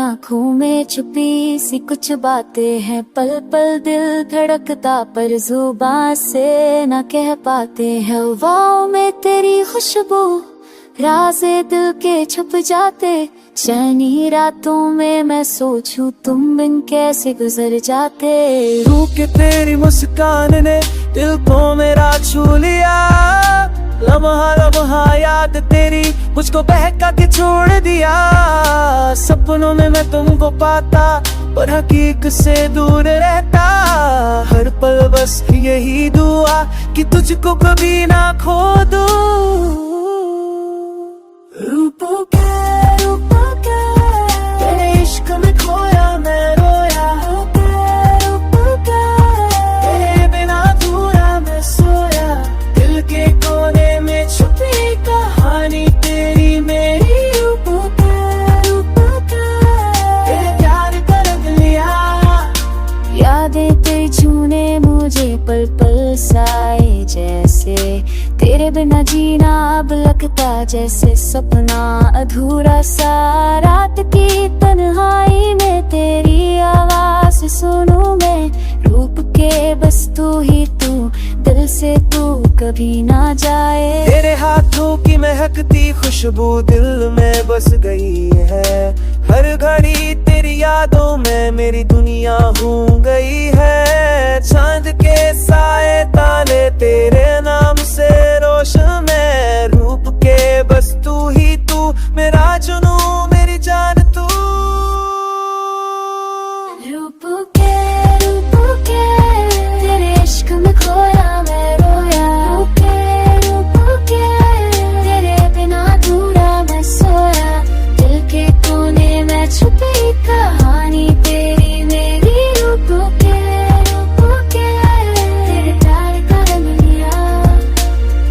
आँखों में छुपी सी कुछ बातें हैं, पल पल दिल धड़कता पर जुबान से न कह पाते हैं। हवाओं में तेरी खुशबू राज़े दिल के छुप जाते, चैनी रातों में मैं सोचूं तुम बिन कैसे गुजर जाते। रूह के तेरी मुस्कान ने दिल को मेरा छू लिया, लम्हा लम्हा याद तेरी मुझको बहका के छोड़ दिया। सपनों में मैं तुमको पाता पर हकीकत से दूर रहता, हर पल बस यही दुआ कि तुझको कभी ना खो दूं। रूपों के तेरे इश्क में खोया मैं रोया, तेरे बिना अधूरा मैं सोया। दिल के कोने में छुपी कहानी तेरी मेरी, तेरे प्यार का रंग लिया। यादें तेरी छूने मुझे पल पल साए जैसे, तेरे बिना जीना अब लगता जैसे सपना अधूरा सा। रात की तन्हाई में तेरी आवाज सुनूं मैं, रूप के बस तू ही तू, दिल से तू कभी ना जाए। तेरे हाथों की महकती खुशबू दिल में बस गई है, हर घड़ी तेरी यादों में मेरी दुनिया हो गई है। चांद के साए ताने तेरे नाम से रोशन है, रूप के बस तू ही तू, मेरा जुनू मेरी जान तू। रूप के तेरे इश्क में खोया मैं रोया, रूप के तेरे बिना अधूरा मैं सोया। दिल के कोने में छुपी कहानी तेरी मेरी, रूप के तेरे प्यार का रंग लिया।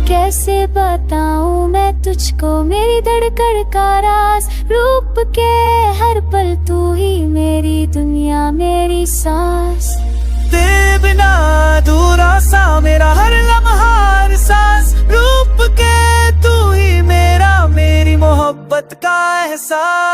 कैसे बताऊं मैं तुझको मेरी धड़कन का राज, रूप के हर पल तू ही मेरी दुनिया मेरी सांस। तेरे बिना अधूरा सा मेरा हर लम्हा हर सांस, रूप के तू ही मेरा मेरी मोहब्बत का एहसास।